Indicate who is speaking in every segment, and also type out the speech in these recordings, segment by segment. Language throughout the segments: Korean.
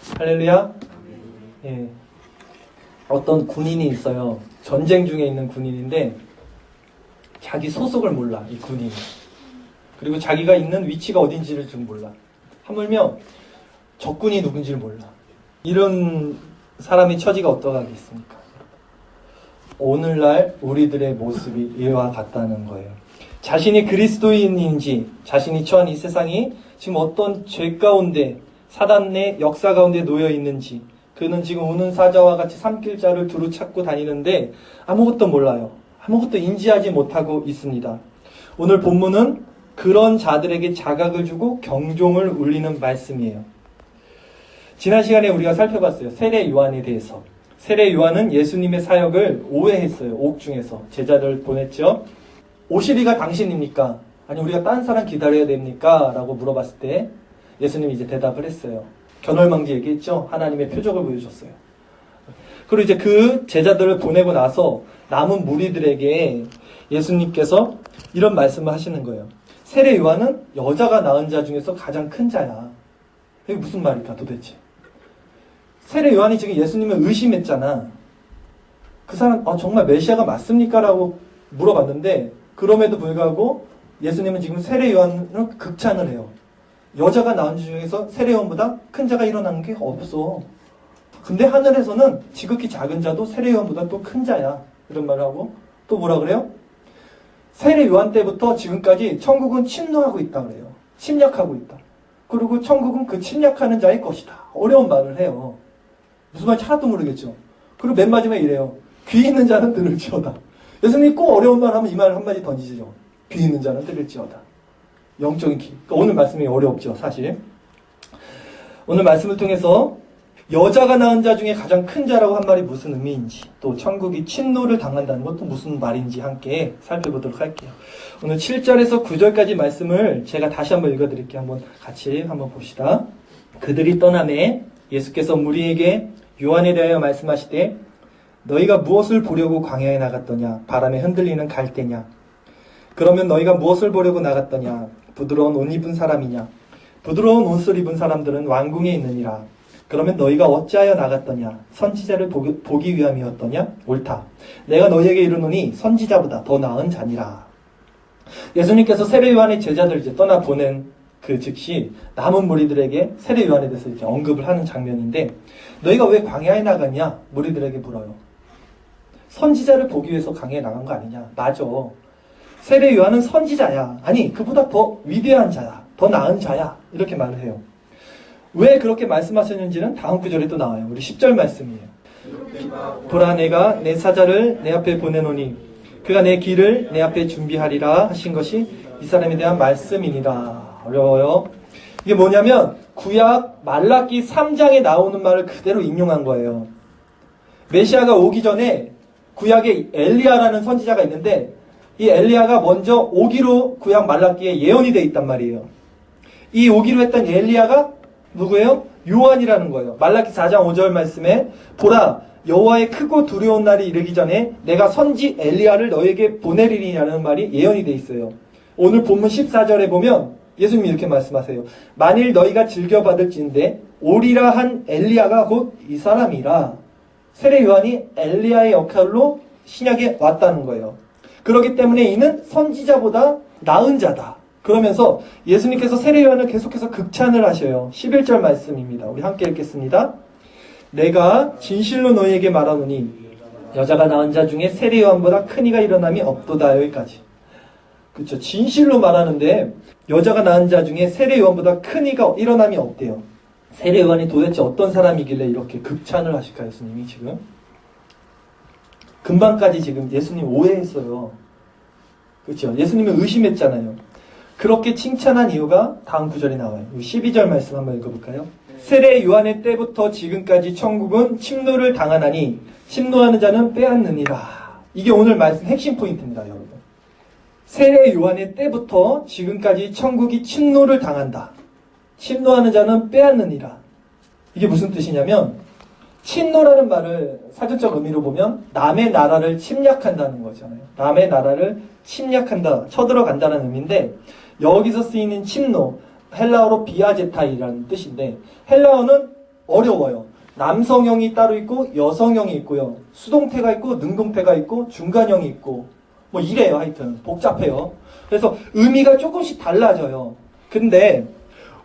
Speaker 1: 할렐루야. 예. 어떤 군인이 있어요. 전쟁 중에 있는 군인인데 자기 소속을 몰라, 이 군인이. 그리고 자기가 있는 위치가 어딘지를 좀 몰라. 하물며 적군이 누군지를 몰라. 이런 사람의 처지가 어떠하겠습니까? 오늘날 우리들의 모습이 이와 같다는 거예요. 자신이 그리스도인인지, 자신이 처한 이 세상이 지금 어떤 죄 가운데, 사단의 역사 가운데 놓여 있는지, 그는 지금 우는 사자와 같이 산길자를 두루 찾고 다니는데 아무것도 몰라요. 아무것도 인지하지 못하고 있습니다. 오늘 본문은 그런 자들에게 자각을 주고 경종을 울리는 말씀이에요. 지난 시간에 우리가 살펴봤어요. 세례 요한에 대해서. 세례 요한은 예수님의 사역을 오해했어요. 옥중에서 제자를 보냈죠. 오시리가 당신입니까? 아니 우리가 딴 사람 기다려야 됩니까? 라고 물어봤을 때 예수님이 이제 대답을 했어요. 견월망지 얘기했죠. 하나님의 표적을 보여줬어요. 그리고 이제 그 제자들을 보내고 나서 남은 무리들에게 예수님께서 이런 말씀을 하시는 거예요. 세례 요한은 여자가 낳은 자 중에서 가장 큰 자야. 이게 무슨 말일까 도대체? 세례 요한이 지금 예수님을 의심했잖아. 그 사람 정말 메시아가 맞습니까? 라고 물어봤는데 그럼에도 불구하고 예수님은 지금 세례 요한을 극찬을 해요. 여자가 낳은 자 중에서 세례 요한보다 큰 자가 일어난 게 없어. 근데 하늘에서는 지극히 작은 자도 세례 요한보다 또 큰 자야. 이런 말을 하고 또 뭐라 그래요? 세례 요한 때부터 지금까지 천국은 침노하고 있다 그래요. 침략하고 있다. 그리고 천국은 그 침략하는 자의 것이다. 어려운 말을 해요. 무슨 말인지 하나도 모르겠죠. 그리고 맨 마지막에 이래요. 귀 있는 자는 들을지어다. 예수님이 꼭 어려운 말 하면 이 말 한마디 던지시죠. 귀 있는 자는 들을지어다. 영적인 귀. 그러니까 오늘 말씀이 어렵죠, 사실. 오늘 말씀을 통해서 여자가 낳은 자 중에 가장 큰 자라고 한 말이 무슨 의미인지, 또 천국이 침노를 당한다는 것도 무슨 말인지 함께 살펴보도록 할게요. 오늘 7절에서 9절까지 말씀을 제가 다시 한번 읽어드릴게요. 한번 같이 한번 봅시다. 그들이 떠나매 예수께서 무리에게 요한에 대하여 말씀하시되 너희가 무엇을 보려고 광야에 나갔더냐? 바람에 흔들리는 갈대냐? 그러면 너희가 무엇을 보려고 나갔더냐? 부드러운 옷 입은 사람이냐? 부드러운 옷을 입은 사람들은 왕궁에 있느니라. 그러면 너희가 어찌하여 나갔더냐? 선지자를 보기 위함이었더냐? 옳다. 내가 너희에게 이르노니 선지자보다 더 나은 자니라. 예수님께서 세례 요한의 제자들 이제 떠나 보낸 그 즉시 남은 무리들에게 세례 요한에 대해서 이렇게 언급을 하는 장면인데 너희가 왜 광야에 나갔냐? 무리들에게 물어요. 선지자를 보기 위해서 광야에 나간 거 아니냐? 맞아. 세례 요한은 선지자야. 아니 그보다 더 위대한 자야. 더 나은 자야. 이렇게 말을 해요. 왜 그렇게 말씀하셨는지는 다음 구절에도 나와요. 우리 10절 말씀이에요. 보라 내가 내 사자를 내 앞에 보내노니 그가 내 길을 내 앞에 준비하리라 하신 것이 이 사람에 대한 말씀이니라. 어려워요. 이게 뭐냐면 구약 말라기 3장에 나오는 말을 그대로 인용한 거예요. 메시아가 오기 전에 구약에 엘리야라는 선지자가 있는데 이 엘리야가 먼저 오기로 구약 말라기에 예언이 돼 있단 말이에요. 이 오기로 했던 엘리야가 누구예요? 요한이라는 거예요. 말라기 4장 5절 말씀에 보라 여호와의 크고 두려운 날이 이르기 전에 내가 선지 엘리야를 너에게 보내리리라는 말이 예언이 돼 있어요. 오늘 본문 14절에 보면 예수님이 이렇게 말씀하세요. 만일 너희가 즐겨받을진대 오리라 한 엘리야가 곧 이 사람이라. 세례 요한이 엘리야의 역할로 신약에 왔다는 거예요. 그렇기 때문에 이는 선지자보다 나은 자다. 그러면서 예수님께서 세례 요한을 계속해서 극찬을 하셔요. 11절 말씀입니다. 우리 함께 읽겠습니다. 내가 진실로 너희에게 말하노니 여자가 낳은 자 중에 세례 요한보다 큰 이가 일어남이 없도다. 여기까지. 그렇죠. 진실로 말하는데 여자가 낳은 자 중에 세례 요한보다 큰 이가 일어남이 없대요. 세례 요한이 도대체 어떤 사람이길래 이렇게 극찬을 하실까 예수님이 지금? 금방까지 지금 예수님 오해했어요. 그렇죠. 예수님을 의심했잖아요. 그렇게 칭찬한 이유가 다음 구절에 나와요. 12절 말씀 한번 읽어볼까요? 세례 요한의 때부터 지금까지 천국은 침노를 당하나니 침노하는 자는 빼앗느니라. 이게 오늘 말씀 핵심 포인트입니다, 여러분. 세례 요한의 때부터 지금까지 천국이 침노를 당한다. 침노하는 자는 빼앗느니라. 이게 무슨 뜻이냐면 침노라는 말을 사전적 의미로 보면 남의 나라를 침략한다는 거잖아요. 남의 나라를 침략한다, 쳐들어간다는 의미인데 여기서 쓰이는 침노, 헬라어로 비아제타이라는 뜻인데 헬라어는 어려워요. 남성형이 따로 있고 여성형이 있고요. 수동태가 있고 능동태가 있고 중간형이 있고 뭐 이래요. 하여튼 복잡해요. 그래서 의미가 조금씩 달라져요. 근데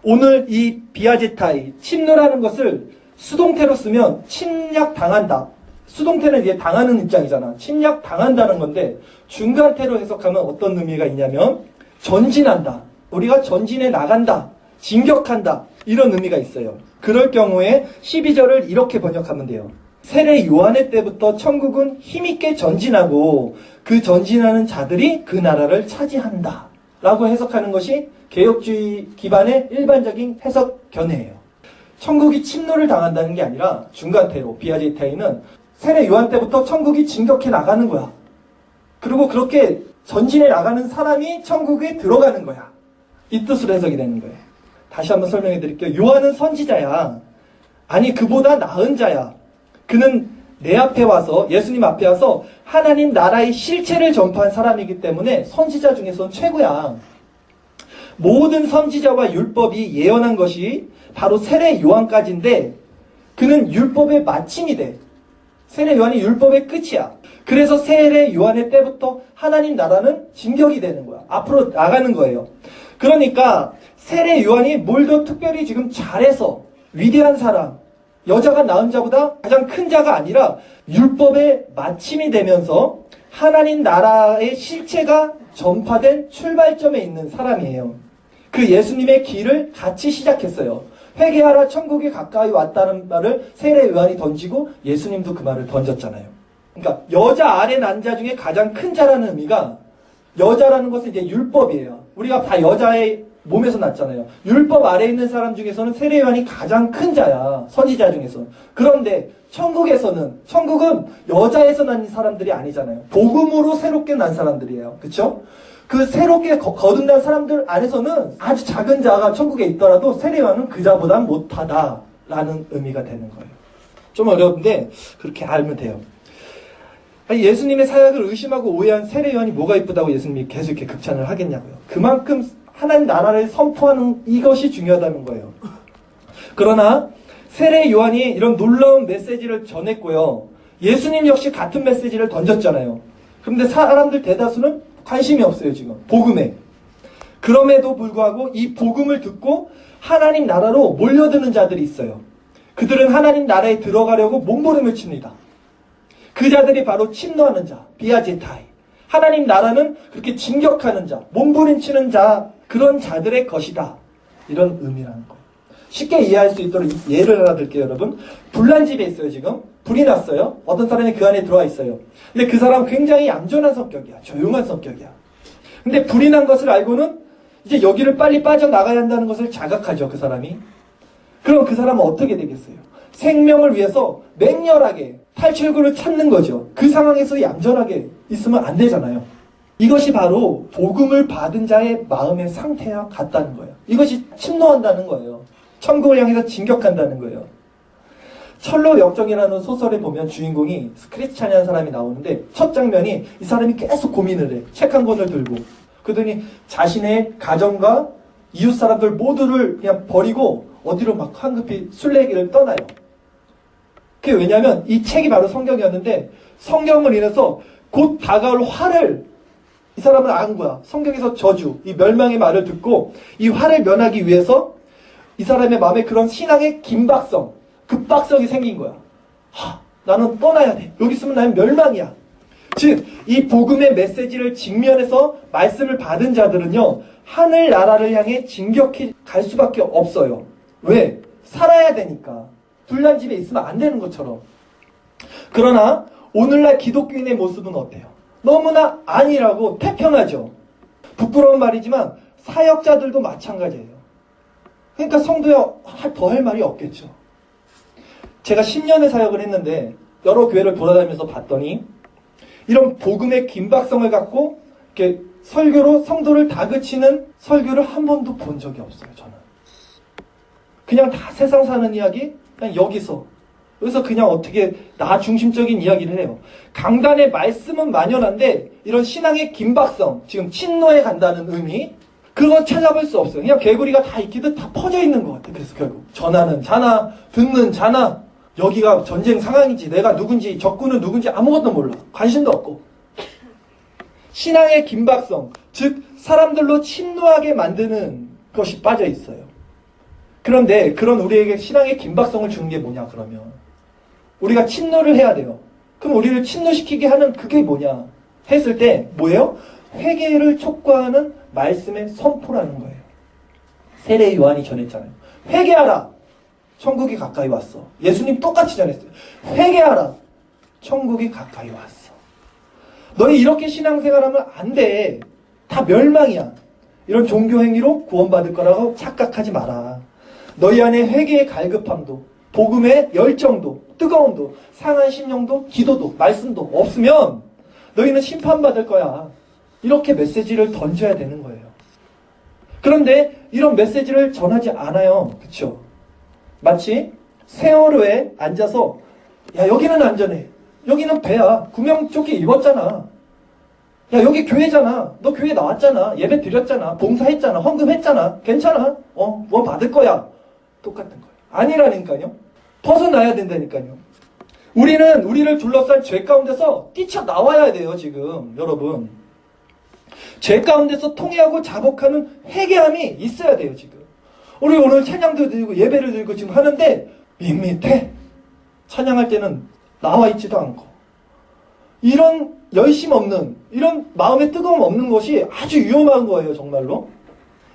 Speaker 1: 오늘 이 비아제타이, 침노라는 것을 수동태로 쓰면 침략당한다. 수동태는 이제 당하는 입장이잖아. 침략당한다는 건데 중간태로 해석하면 어떤 의미가 있냐면 전진한다. 우리가 전진해 나간다. 진격한다. 이런 의미가 있어요. 그럴 경우에 12절을 이렇게 번역하면 돼요. 세례 요한의 때부터 천국은 힘있게 전진하고 그 전진하는 자들이 그 나라를 차지한다. 라고 해석하는 것이 개혁주의 기반의 일반적인 해석 견해예요. 천국이 침노를 당한다는 게 아니라 중간태로 비아제타이는 세례 요한 때부터 천국이 진격해 나가는 거야. 그리고 그렇게 전진해 나가는 사람이 천국에 들어가는 거야. 이 뜻으로 해석이 되는 거예요. 다시 한번 설명해 드릴게요. 요한은 선지자야. 아니 그보다 나은 자야. 그는 내 앞에 와서 예수님 앞에 와서 하나님 나라의 실체를 전파한 사람이기 때문에 선지자 중에서는 최고야. 모든 선지자와 율법이 예언한 것이 바로 세례 요한까지인데 그는 율법의 마침이 돼. 세례 요한이 율법의 끝이야. 그래서 세례 요한의 때부터 하나님 나라는 진격이 되는 거야. 앞으로 나가는 거예요. 그러니까 세례 요한이 뭘 더 특별히 지금 잘해서 위대한 사람, 여자가 낳은 자보다 가장 큰 자가 아니라 율법의 마침이 되면서 하나님 나라의 실체가 전파된 출발점에 있는 사람이에요. 그 예수님의 길을 같이 시작했어요. 회개하라 천국이 가까이 왔다는 말을 세례 요한이 던지고 예수님도 그 말을 던졌잖아요. 그러니까 여자 아래 난 자 중에 가장 큰 자라는 의미가 여자라는 것은 이제 율법이에요. 우리가 다 여자의 몸에서 났잖아요. 율법 아래에 있는 사람 중에서는 세례 요한이 가장 큰 자야. 선지자 중에서. 그런데 천국에서는 천국은 여자에서 난 사람들이 아니잖아요. 복음으로 새롭게 난 사람들이에요. 그렇죠? 그 새롭게 거듭난 사람들 안에서는 아주 작은 자가 천국에 있더라도 세례 요한은 그 자보단 못하다라는 의미가 되는 거예요. 좀 어려운데 그렇게 알면 돼요. 예수님의 사역을 의심하고 오해한 세례 요한이 뭐가 이쁘다고 예수님이 계속 이렇게 극찬을 하겠냐고요. 그만큼 하나님 나라를 선포하는 이것이 중요하다는 거예요. 그러나 세례 요한이 이런 놀라운 메시지를 전했고요. 예수님 역시 같은 메시지를 던졌잖아요. 그런데 사람들 대다수는 관심이 없어요, 지금. 복음에. 그럼에도 불구하고 이 복음을 듣고 하나님 나라로 몰려드는 자들이 있어요. 그들은 하나님 나라에 들어가려고 몸부림을 칩니다. 그 자들이 바로 침노하는 자, 비아제타이. 하나님 나라는 그렇게 진격하는 자, 몸부림치는 자, 그런 자들의 것이다. 이런 의미라는 거예요. 쉽게 이해할 수 있도록 예를 하나 들게요, 여러분. 불난 집에 있어요, 지금. 불이 났어요. 어떤 사람이 그 안에 들어와 있어요. 근데 그 사람은 굉장히 얌전한 성격이야. 조용한 성격이야. 근데 불이 난 것을 알고는 이제 여기를 빨리 빠져나가야 한다는 것을 자각하죠, 그 사람이. 그럼 그 사람은 어떻게 되겠어요? 생명을 위해서 맹렬하게 탈출구를 찾는 거죠. 그 상황에서 얌전하게 있으면 안 되잖아요. 이것이 바로 복음을 받은 자의 마음의 상태와 같다는 거예요. 이것이 침노한다는 거예요. 천국을 향해서 진격한다는 거예요. 철로 역정이라는 소설에 보면 주인공이 크리스찬이라는 사람이 나오는데 첫 장면이 이 사람이 계속 고민을 해. 책 한 권을 들고. 그러더니 자신의 가정과 이웃 사람들 모두를 그냥 버리고 어디로 막 황급히 순례길을 떠나요. 그게 왜냐면 이 책이 바로 성경이었는데 성경을 인해서 곧 다가올 화를 이 사람은 안 거야. 성경에서 저주, 이 멸망의 말을 듣고 이 화를 면하기 위해서 이 사람의 마음에 그런 신앙의 긴박성, 급박성이 생긴 거야. 나는 떠나야 돼. 여기 있으면 나는 멸망이야. 즉, 이 복음의 메시지를 직면해서 말씀을 받은 자들은요, 하늘 나라를 향해 진격해 갈 수밖에 없어요. 왜? 살아야 되니까. 불난 집에 있으면 안 되는 것처럼. 그러나 오늘날 기독교인의 모습은 어때요? 너무나 안일하고 태평하죠. 부끄러운 말이지만 사역자들도 마찬가지예요. 그러니까 성도야 더 할 말이 없겠죠. 제가 10년의 사역을 했는데 여러 교회를 돌아다니면서 봤더니 이런 복음의 긴박성을 갖고 이렇게 설교로 성도를 다그치는 설교를 한 번도 본 적이 없어요. 저는 그냥 다 세상 사는 이야기 그냥 여기서 그냥 어떻게 나 중심적인 이야기를 해요. 강단의 말씀은 만연한데 이런 신앙의 긴박성, 지금 침노에 간다는 의미, 그거 찾아볼 수 없어요. 그냥 개구리가 다 익히듯 다 퍼져 있는 것 같아. 그래서 결국 전하는 자나 듣는 자나 여기가 전쟁 상황인지 내가 누군지 적군은 누군지 아무것도 몰라. 관심도 없고. 신앙의 긴박성, 즉 사람들로 침노하게 만드는 것이 빠져 있어요. 그런데 그런 우리에게 신앙의 긴박성을 주는 게 뭐냐 그러면 우리가 침노를 해야 돼요. 그럼 우리를 침노시키게 하는 그게 뭐냐 했을 때 뭐예요? 회개를 촉구하는 말씀의 선포라는 거예요. 세례 요한이 전했잖아요. 회개하라. 천국이 가까이 왔어. 예수님 똑같이 전했어요. 회개하라. 천국이 가까이 왔어. 너희 이렇게 신앙생활하면 안 돼. 다 멸망이야. 이런 종교 행위로 구원받을 거라고 착각하지 마라. 너희 안에 회개의 갈급함도 복음의 열정도 뜨거움도 상한 심령도 기도도 말씀도 없으면 너희는 심판받을 거야. 이렇게 메시지를 던져야 되는 거예요. 그런데 이런 메시지를 전하지 않아요. 그렇죠? 마치 세월호에 앉아서 야 여기는 안전해. 여기는 배야. 구명조끼 입었잖아. 야 여기 교회잖아. 너 교회 나왔잖아. 예배 드렸잖아. 봉사했잖아. 헌금했잖아. 괜찮아. 뭐 받을 거야. 똑같은 거예요. 아니라니까요. 벗어나야 된다니까요. 우리는 우리를 둘러싼 죄 가운데서 뛰쳐나와야 돼요. 지금 여러분. 죄 가운데서 통회하고 자복하는 회개함이 있어야 돼요. 지금. 우리 오늘 찬양도 드리고 예배를 드리고 지금 하는데 밋밋해. 찬양할 때는 나와 있지도 않고. 이런 열심 없는, 이런 마음의 뜨거움 없는 것이 아주 위험한 거예요. 정말로.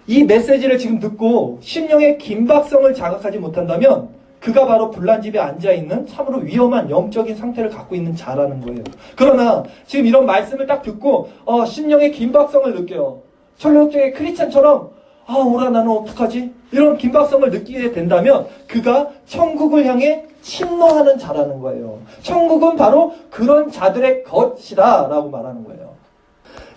Speaker 1: 이 메시지를 지금 듣고 심령의 긴박성을 자극하지 못한다면 그가 바로 불난집에 앉아있는 참으로 위험한 영적인 상태를 갖고 있는 자라는 거예요. 그러나 지금 이런 말씀을 딱 듣고 심령의 긴박성을 느껴요. 철학적인 크리스찬처럼 오라 나는 어떡하지? 이런 긴박성을 느끼게 된다면 그가 천국을 향해 침노하는 자라는 거예요. 천국은 바로 그런 자들의 것이다 라고 말하는 거예요.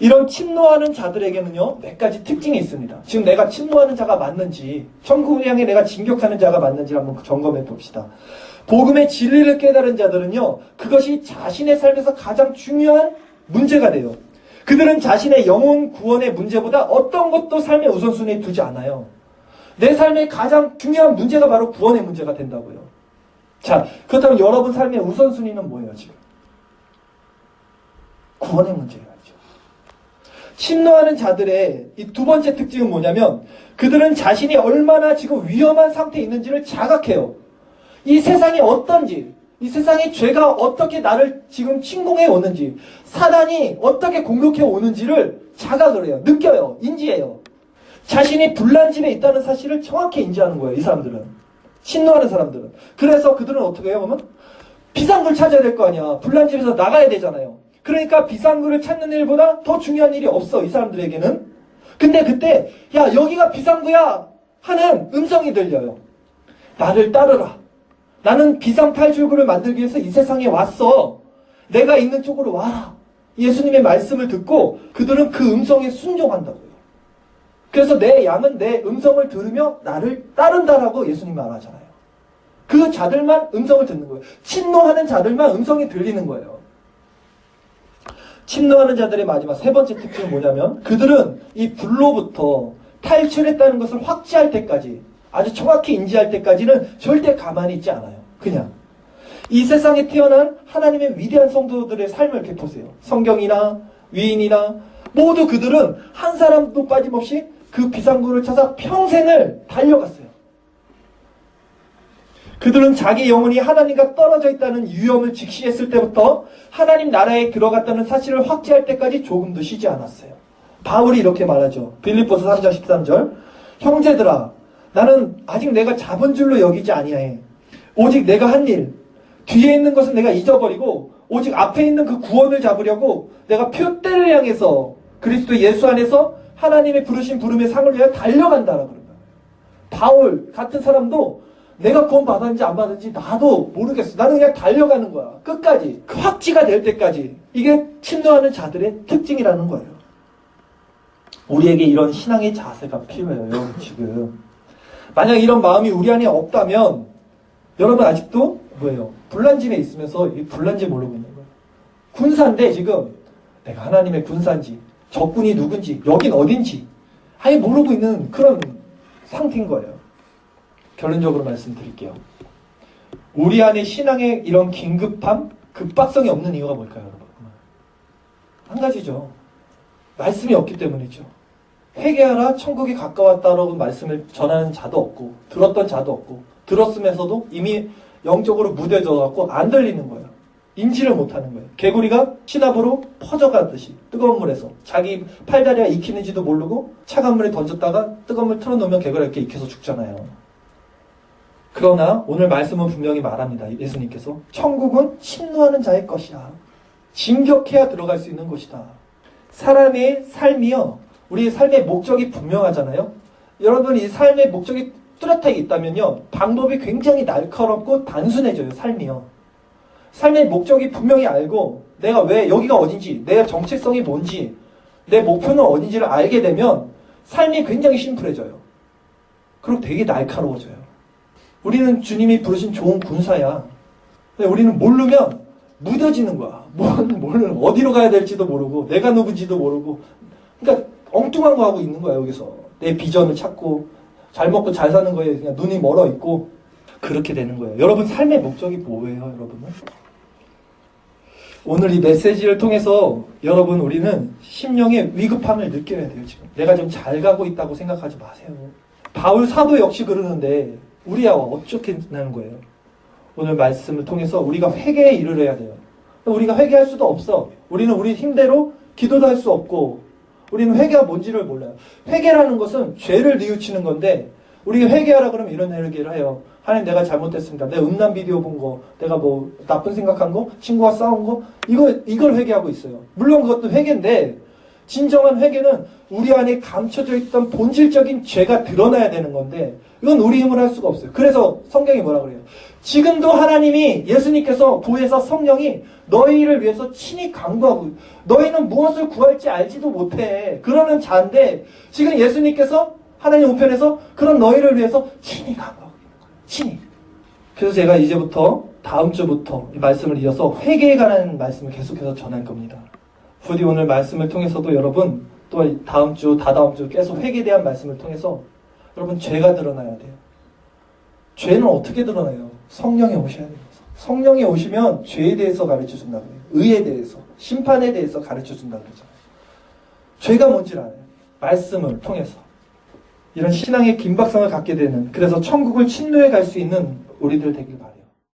Speaker 1: 이런 침노하는 자들에게는요 몇 가지 특징이 있습니다. 지금 내가 침노하는 자가 맞는지 천국을 향해 내가 진격하는 자가 맞는지 한번 점검해 봅시다. 복음의 진리를 깨달은 자들은요 그것이 자신의 삶에서 가장 중요한 문제가 돼요. 그들은 자신의 영혼 구원의 문제보다 어떤 것도 삶의 우선순위에 두지 않아요. 내 삶의 가장 중요한 문제가 바로 구원의 문제가 된다고요. 자, 그렇다면 여러분 삶의 우선순위는 뭐예요 지금? 구원의 문제예요. 침노하는 자들의 이 두 번째 특징은 뭐냐면 그들은 자신이 얼마나 지금 위험한 상태에 있는지를 자각해요. 이 세상이 어떤지, 이 세상의 죄가 어떻게 나를 지금 침공해 오는지, 사단이 어떻게 공격해 오는지를 자각을 해요. 느껴요. 인지해요. 자신이 불난집에 있다는 사실을 정확히 인지하는 거예요. 이 사람들은. 침노하는 사람들은. 그래서 그들은 어떻게 해요? 그러면 비상구를 찾아야 될 거 아니야. 불난집에서 나가야 되잖아요. 그러니까 비상구를 찾는 일보다 더 중요한 일이 없어. 이 사람들에게는. 근데 그때 야 여기가 비상구야 하는 음성이 들려요. 나를 따르라. 나는 비상탈출구를 만들기 위해서 이 세상에 왔어. 내가 있는 쪽으로 와라. 예수님의 말씀을 듣고 그들은 그 음성에 순종한다고요. 그래서 내 양은 내 음성을 들으며 나를 따른다라고 예수님 말하잖아요. 그 자들만 음성을 듣는 거예요. 침노하는 자들만 음성이 들리는 거예요. 침노하는 자들의 마지막 세 번째 특징은 뭐냐면 그들은 이 불로부터 탈출했다는 것을 확지할 때까지 아주 정확히 인지할 때까지는 절대 가만히 있지 않아요. 그냥 이 세상에 태어난 하나님의 위대한 성도들의 삶을 이렇게 보세요. 성경이나 위인이나 모두 그들은 한 사람도 빠짐없이 그 비상구를 찾아 평생을 달려갔어요. 그들은 자기 영혼이 하나님과 떨어져 있다는 위험을 직시했을 때부터 하나님 나라에 들어갔다는 사실을 확지할 때까지 조금도 쉬지 않았어요. 바울이 이렇게 말하죠. 빌립보서 3장 13절 형제들아 나는 아직 내가 잡은 줄로 여기지 아니하에 오직 내가 한 일 뒤에 있는 것은 내가 잊어버리고 오직 앞에 있는 그 구원을 잡으려고 내가 표대를 향해서 그리스도 예수 안에서 하나님의 부르신 부름의 상을 위하여 달려간다라고 그런다. 바울 같은 사람도 내가 구원 받았는지 안 받았는지 나도 모르겠어. 나는 그냥 달려가는 거야. 끝까지. 그 확지가 될 때까지. 이게 침노하는 자들의 특징이라는 거예요. 우리에게 이런 신앙의 자세가 필요해요. 여러분 지금. 만약 이런 마음이 우리 안에 없다면 여러분 아직도 뭐예요? 불난집에 있으면서 이 불난집 모르고 있는 거예요. 군사인데 지금 내가 하나님의 군사인지 적군이 누군지 여긴 어딘지 아예 모르고 있는 그런 상태인 거예요. 결론적으로 말씀드릴게요. 우리 안에 신앙의 이런 긴급함, 급박성이 없는 이유가 뭘까요, 여러분? 한 가지죠. 말씀이 없기 때문이죠. 회개하라, 천국이 가까웠다라고 말씀을 전하는 자도 없고, 들었던 자도 없고, 들었으면서도 이미 영적으로 무뎌져갖고 안 들리는 거예요. 인지를 못하는 거예요. 개구리가 신압으로 퍼져가듯이 뜨거운 물에서 자기 팔다리가 익히는지도 모르고 차가운 물에 던졌다가 뜨거운 물 틀어놓으면 개구리가 이렇게 익혀서 죽잖아요. 그러나 오늘 말씀은 분명히 말합니다. 예수님께서 천국은 침노하는 자의 것이야. 진격해야 들어갈 수 있는 곳이다. 사람의 삶이요, 우리의 삶의 목적이 분명하잖아요. 여러분, 이 삶의 목적이 뚜렷하게 있다면요, 방법이 굉장히 날카롭고 단순해져요. 삶이요. 삶의 목적이 분명히 알고 내가 왜 여기가 어딘지, 내 정체성이 뭔지, 내 목표는 어딘지를 알게 되면 삶이 굉장히 심플해져요. 그리고 되게 날카로워져요. 우리는 주님이 부르신 좋은 군사야. 근데 우리는 모르면 무뎌지는 거야. 모르는, 어디로 가야 될지도 모르고, 내가 누군지도 모르고. 그러니까 엉뚱한 거 하고 있는 거야, 여기서. 내 비전을 찾고, 잘 먹고 잘 사는 거에 그냥 눈이 멀어 있고, 그렇게 되는 거예요. 여러분, 삶의 목적이 뭐예요, 여러분은? 오늘 이 메시지를 통해서 여러분, 우리는 심령의 위급함을 느껴야 돼요, 지금. 내가 좀 잘 가고 있다고 생각하지 마세요. 바울 사도 역시 그러는데, 우리야 어떻게 되는 거예요? 오늘 말씀을 통해서 우리가 회개에 이르러야 돼요. 우리가 회개할 수도 없어. 우리는 우리 힘대로 기도도 할 수 없고, 우리는 회개가 뭔지를 몰라요. 회개라는 것은 죄를 뉘우치는 건데, 우리가 회개하라 그러면 이런 얘기를 해요. 하나님, 내가 잘못했습니다. 내가 음란 비디오 본 거, 내가 뭐 나쁜 생각한 거, 친구와 싸운 거, 이걸 회개하고 있어요. 물론 그것도 회개인데, 진정한 회개는 우리 안에 감춰져 있던 본질적인 죄가 드러나야 되는 건데, 이건 우리 힘으로 할 수가 없어요. 그래서 성경이 뭐라 그래요? 지금도 하나님이, 예수님께서 구해서 성령이 너희를 위해서 친히 강구하고, 너희는 무엇을 구할지 알지도 못해. 그러는 자인데, 지금 예수님께서 하나님 우편에서 그런 너희를 위해서 친히 강구하고 있는 거예요. 친히. 그래서 제가 이제부터, 다음 주부터 이 말씀을 이어서 회개에 관한 말씀을 계속해서 전할 겁니다. 부디 오늘 말씀을 통해서도 여러분, 또 다음 주, 다다음 주 계속 회개에 대한 말씀을 통해서 여러분, 죄가 드러나야 돼요. 죄는 어떻게 드러나요? 성령이 오셔야 돼요. 성령이 오시면 죄에 대해서 가르쳐준다고 해요. 의에 대해서, 심판에 대해서 가르쳐준다고 그러잖아요. 죄가 뭔지를 알아요. 말씀을 통해서. 이런 신앙의 긴박성을 갖게 되는, 그래서 천국을 침노해 갈 수 있는 우리들 되길 바랍니다.